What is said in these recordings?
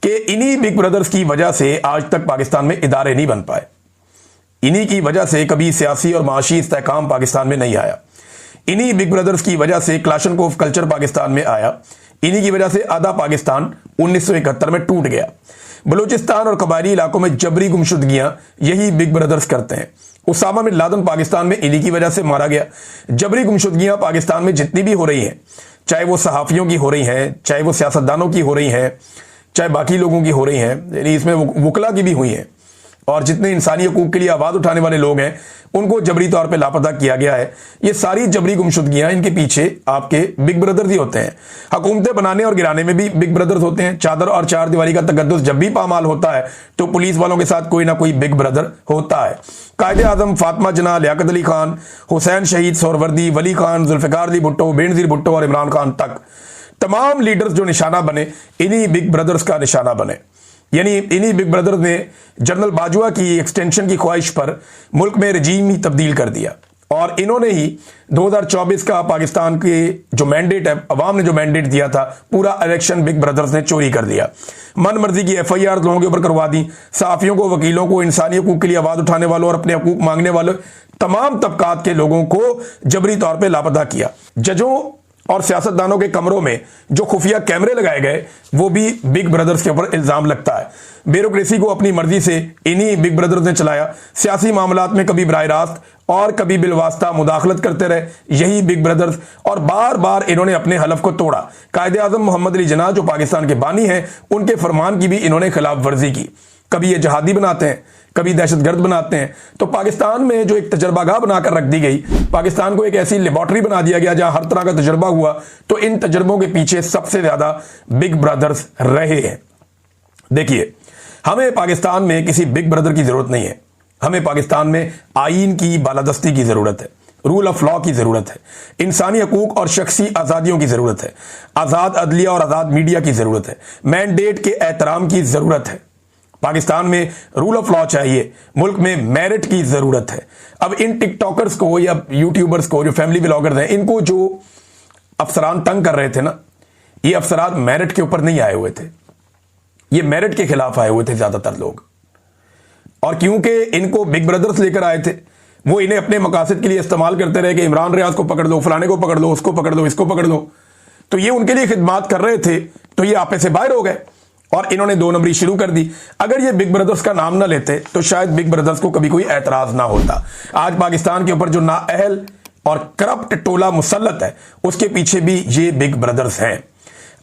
कि इन्हीं big brothers की वजह से आज तक पाकिस्तान में इदारे नहीं बन पाए। इन्हीं की वजह से कभी सियासी और माशी इस्तेहकाम पाकिस्तान में नहीं आया। इन्हीं बिग ब्रदर्स की वजह से क्लाशनकोफ कल्चर पाकिस्तान में आया। इन्हीं की वजह से आधा पाकिस्तान 1971 में टूट गया। बलूचिस्तान और कबायली इलाकों में जबरी गुमशुदगियां यही बिग ब्रदर्स करते हैं। उसामा बिन लादेन पाकिस्तान में इन्हीं की वजह से मारा गया। जबरी गुमशुदगियां पाकिस्तान में जितनी भी हो रही हैं, चाहे वो सहाफियों की हो रही हैं, चाहे वो सियासतदानों की हो रही हैं, चाहे बाकी लोगों की हो रही हैं, यानी इसमें वकला की भी हुई हैं, और जितने इंसानी हकूक के लिए आवाज उठाने वाले लोग हैं उनको जबरी तौर पे लापता किया गया है। ये सारी जबरी गुमशुदगियां, इनके पीछे आपके बिग ब्रदर्स ही होते हैं। हुकूमतें बनाने और गिराने में भी बिग ब्रदर्स होते हैं। चादर और चार दीवारी का तकद्दुस जब भी पामाल होता है तो पुलिस वालों के साथ कोई ना कोई बिग ब्रदर होता है। कायदे आजम फातिमा जना, लियाकत अली खान, हुसैन शहीद सोहरवर्दी, वली खान, जुल्फिकार अली भुट्टो, बेनजीर भुट्टो और इमरान खान तक तमाम लीडर्स जो निशाना बने, इन्हीं बिग ब्रदर्स का निशाना बने। यानी इन्हीं बिग ब्रदर्स ने जनरल बाजवा की एक्सटेंशन की ख्वाहिश पर मुल्क में रजीम ही तब्दील कर दिया, और इन्होंने ही 2024 का पाकिस्तान के जो मैंडेट है, अवाम ने जो मैंडेट दिया था, पूरा इलेक्शन बिग ब्रदर्स ने चोरी कर दिया। मन मर्जी की FIR लोगों के ऊपर करवा दी। सहाफियों को, वकीलों को, इंसानी हकूक के लिए आवाज उठाने वालों और अपने हकूक मांगने वालों तमाम तबकात के लोगों को जबरी तौर पर लापता किया। जजों और सियासतदानों के कमरों में जो खुफिया कैमरे लगाए गए, वो भी बिग ब्रदर्स के ऊपर इल्जाम लगता है। ब्यूरोक्रेसी को अपनी मर्जी से इन्हीं बिग ब्रदर्स ने चलाया। सियासी मामलात में कभी बराह रास्त और कभी बिलवास्ता मुदाखलत करते रहे यही बिग ब्रदर्स, और बार बार इन्होंने अपने हलफ को तोड़ा। कायदे आजम मोहम्मद अली जिन्ना जो पाकिस्तान के बानी हैं, उनके फरमान की भी इन्होंने खिलाफ वर्जी की। कभी ये जहादी बनाते हैं, कभी दहशतगर्द बनाते हैं। तो पाकिस्तान में जो एक तजर्बागाह बनाकर रख दी गई, पाकिस्तान को एक ऐसी लेबॉर्ट्री बना दिया गया जहां हर तरह का तजर्बा हुआ, तो इन तजर्बों के पीछे सबसे ज्यादा बिग ब्रदर्स रहे हैं। देखिए, हमें पाकिस्तान में किसी बिग ब्रदर की जरूरत नहीं है। हमें पाकिस्तान में आईन की बालादस्ती की जरूरत है, रूल ऑफ लॉ की जरूरत है, इंसानी हकूक और शख्सी आजादियों की जरूरत है, आजाद अदलिया और आजाद मीडिया की जरूरत है, मैंडेट के एहतराम की जरूरत है। पाकिस्तान में रूल ऑफ लॉ चाहिए, मुल्क में मेरिट की जरूरत है। अब इन टिकटॉकर्स को या यूट्यूबर्स को, जो फैमिली व्लॉगर्स हैं, इनको जो अफसरान तंग कर रहे थे ना, ये अफसरान मेरिट के ऊपर नहीं आए हुए थे, ये मेरिट के खिलाफ आए हुए थे ज्यादातर लोग। और क्योंकि इनको बिग ब्रदर्स लेकर आए थे, वो इन्हें अपने मकासद के लिए इस्तेमाल करते रहे कि इमरान रियाज को पकड़ लो, फलाने को पकड़ लो, उसको पकड़ लो, इसको पकड़ लो, तो ये उनके लिए खिदमात कर रहे थे, तो ये आपे से बाहर हो गए और इन्होंने दो नंबरी शुरू कर दी। अगर ये बिग ब्रदर्स का नाम ना लेते तो शायद बिग ब्रदर्स को कभी कोई एतराज ना होता। आज पाकिस्तान के ऊपर जो नाअहल और करप्ट टोला मुसल्लत है, उसके पीछे भी ये बिग ब्रदर्स हैं।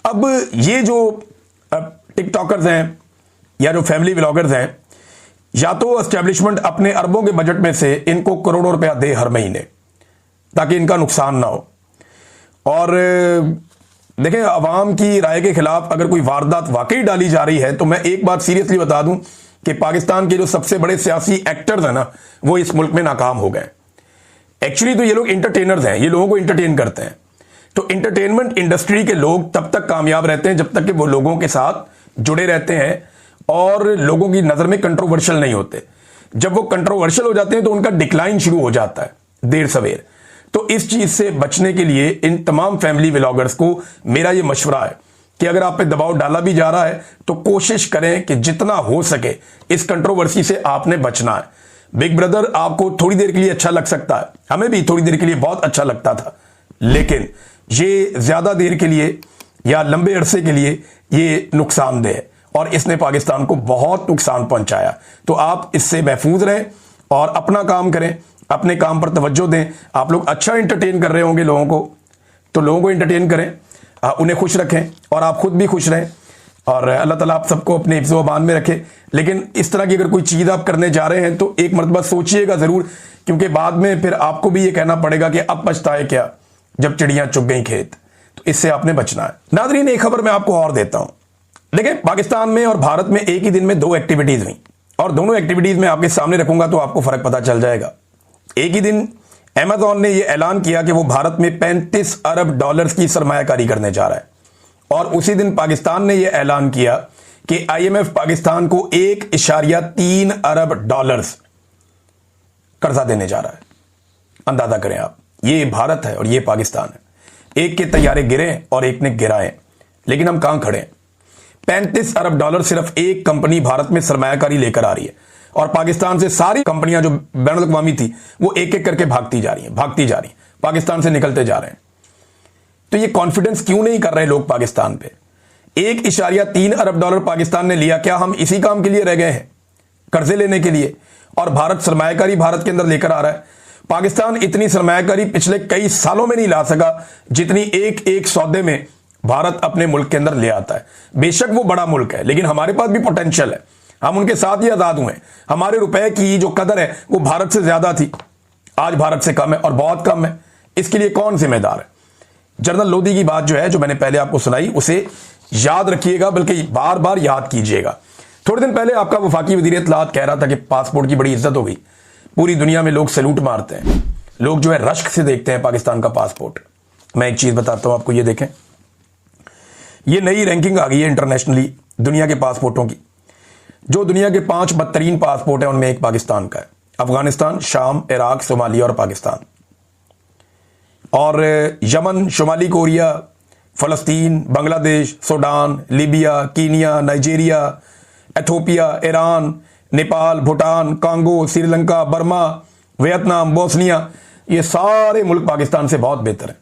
अब ये जो टिकटॉकर्स हैं या जो फैमिली व्लॉगर्स हैं, या तो एस्टेब्लिशमेंट अपने अरबों के बजट में से इनको करोड़ों रुपया दे हर महीने ताकि इनका नुकसान ना हो। और देखें, अवाम की राय के खिलाफ अगर कोई वारदात वाकई डाली जा रही है, तो मैं एक बात सीरियसली बता दूं कि पाकिस्तान के जो सबसे बड़े सियासी एक्टर्स हैं ना, वो इस मुल्क में नाकाम हो गए। एक्चुअली तो ये लोग इंटरटेनर्स हैं, ये लोगों को इंटरटेन करते हैं। तो इंटरटेनमेंट इंडस्ट्री के लोग तब तक कामयाब रहते हैं जब तक कि वो लोगों के साथ जुड़े रहते हैं और लोगों की नजर में कंट्रोवर्शियल नहीं होते। जब वो कंट्रोवर्शियल हो जाते हैं तो उनका डिक्लाइन शुरू हो जाता है देर सवेर। तो इस चीज से बचने के लिए इन तमाम फैमिली व्लॉगर्स को मेरा यह मशवरा है कि अगर आप पे दबाव डाला भी जा रहा है तो कोशिश करें कि जितना हो सके इस कंट्रोवर्सी से आपने बचना है। बिग ब्रदर आपको थोड़ी देर के लिए अच्छा लग सकता है, हमें भी थोड़ी देर के लिए बहुत अच्छा लगता था, लेकिन ये ज्यादा देर के लिए या लंबे अरसे के लिए ये नुकसानदेह है और इसने पाकिस्तान को बहुत नुकसान पहुंचाया। तो आप इससे महफूज रहें और अपना काम करें, अपने काम पर तवज्जो दें। आप लोग अच्छा इंटरटेन कर रहे होंगे लोगों को, तो लोगों को इंटरटेन करें, उन्हें खुश रखें और आप खुद भी खुश रहें, और अल्लाह ताला आप सबको अपने हिफ्ज़ व अमान में रखे। लेकिन इस तरह की अगर कोई चीज़ आप करने जा रहे हैं तो एक मरतबा सोचिएगा ज़रूर, क्योंकि बाद में फिर आपको भी ये कहना पड़ेगा कि अब पछताए क्या जब चिड़ियाँ चुग गई खेत। तो इससे आपने बचना है। नाज़रीन, एक खबर मैं आपको और देता हूँ। देखिए, पाकिस्तान में और भारत में एक ही दिन में दो एक्टिविटीज़ हुई और दोनों एक्टिविटीज़ में आपके सामने रखूंगा तो आपको फ़र्क पता चल जाएगा। एक ही दिन अमेज़न ने यह ऐलान किया कि वो भारत में 35 अरब डॉलर्स की सरमायाकारी करने जा रहा है, और उसी दिन पाकिस्तान ने यह ऐलान किया कि IMF पाकिस्तान को 1.3 अरब डॉलर्स कर्जा देने जा रहा है। अंदाजा करें आप, ये भारत है और ये पाकिस्तान है। एक के तैयारे गिरे और एक ने गिराए, लेकिन हम कहां खड़े हैं? $35 अरब सिर्फ एक कंपनी भारत में सरमायाकारी लेकर आ रही है, और पाकिस्तान से सारी कंपनियां जो बैनुल-अक़वामी थी वो एक एक करके भागती जा रही हैं, पाकिस्तान से निकलते जा रहे हैं। तो ये कॉन्फिडेंस क्यों नहीं कर रहे लोग पाकिस्तान पे? $1.3 अरब पाकिस्तान ने लिया, क्या हम इसी काम के लिए रह गए हैं, कर्जे लेने के लिए? और भारत सरमायाकारी भारत के अंदर लेकर आ रहा है। पाकिस्तान इतनी सरमायाकारी पिछले कई सालों में नहीं ला सका जितनी एक एक सौदे में भारत अपने मुल्क के अंदर ले आता है। बेशक वो बड़ा मुल्क है, लेकिन हमारे पास भी पोटेंशियल है, हम उनके साथ ही आजाद हुए। हमारे रुपए की जो कदर है वो भारत से ज्यादा थी, आज भारत से कम है, और बहुत कम है। इसके लिए कौन जिम्मेदार है? जनरल लोदी की बात जो है, जो मैंने पहले आपको सुनाई, उसे याद रखिएगा, बल्कि बार बार याद कीजिएगा। थोड़े दिन पहले आपका वफाकी वजीर इत्तलात कह रहा था कि पासपोर्ट की बड़ी इज्जत हो गई, पूरी दुनिया में लोग सैल्यूट मारते हैं, लोग जो है रश्क से देखते हैं पाकिस्तान का पासपोर्ट। मैं एक चीज बताता हूं आपको, ये देखें, ये नई रैंकिंग आ गई है इंटरनेशनली दुनिया के पासपोर्टों की। जो दुनिया के 5 बदतरीन पासपोर्ट है उनमें एक पाकिस्तान का है। अफगानिस्तान, शाम, इराक, सोमालिया और पाकिस्तान। और यमन, शुमाली कोरिया, फलस्तीन, Bangladesh, Sudan, Libya, Kenya, Nigeria, Ethiopia, Iran, Nepal, Bhutan, Congo, Sri Lanka, Burma, Vietnam, Bosnia, ये सारे मुल्क पाकिस्तान से बहुत बेहतर हैं।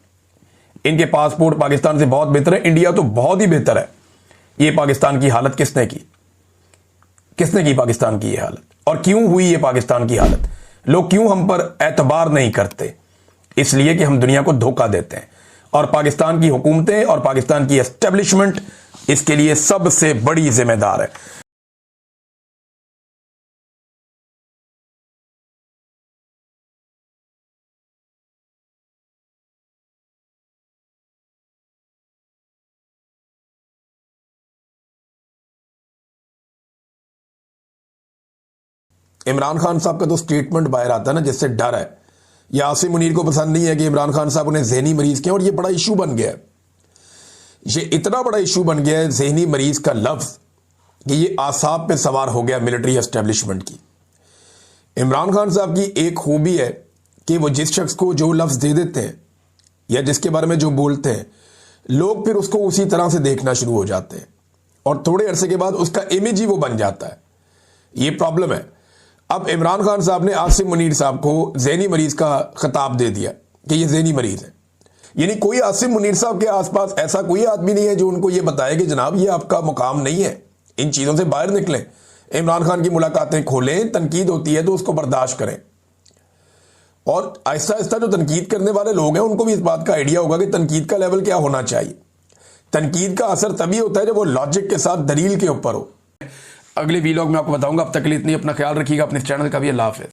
इनके पासपोर्ट पाकिस्तान से बहुत बेहतर है। इंडिया तो बहुत ही बेहतर है। ये पाकिस्तान की हालत किसने की? किसने की पाकिस्तान की ये हालत? और क्यों हुई ये पाकिस्तान की हालत? लोग क्यों हम पर एतबार नहीं करते? इसलिए कि हम दुनिया को धोखा देते हैं, और पाकिस्तान की हुकूमतें और पाकिस्तान की एस्टेब्लिशमेंट इसके लिए सबसे बड़ी जिम्मेदार है। इमरान खान साहब का तो स्टेटमेंट बाहर आता है ना, जिससे डर है। यह आसिम मुनीर को पसंद नहीं है कि इमरान खान साहब उन्हें जहनी मरीज के, और यह बड़ा इशू बन गया है। ये इतना बड़ा इशू बन गया है जहनी मरीज का लफ्ज कि ये आसाब पे सवार हो गया मिलिट्री एस्टेब्लिशमेंट की। इमरान खान साहब की एक खूबी है कि वो जिस शख्स को जो लफ्ज दे देते हैं या जिसके बारे में जो बोलते हैं, लोग फिर उसको उसी तरह से देखना शुरू हो जाते हैं, और थोड़े अरसे के बाद उसका इमेज ही वो बन जाता है। ये प्रॉब्लम है। अब इमरान खान साहब ने आसिम मुनीर साहब को ज़हनी मरीज का खिताब दे दिया कि ये ज़हनी मरीज है। यानी कोई आसिम मुनीर साहब के आसपास ऐसा कोई आदमी नहीं है जो उनको ये बताए कि जनाब ये आपका मुकाम नहीं है, इन चीज़ों से बाहर निकलें, इमरान खान की मुलाकातें खोलें, तनकीद होती है तो उसको बर्दाश्त करें। और आहिस्ता आहिस्ता जो तनकीद करने वाले लोग हैं उनको भी इस बात का आइडिया होगा कि तनकीद का लेवल क्या होना चाहिए। तनकीद का असर तभी होता है जब वो लॉजिक के साथ दलील के ऊपर हो। अगले वीलॉग में आपको बताऊंगा। अब तक के लिए इतनी, अपना ख्याल रखिएगा, अपने चैनल का भी। अल्लाह हाफ़िज़।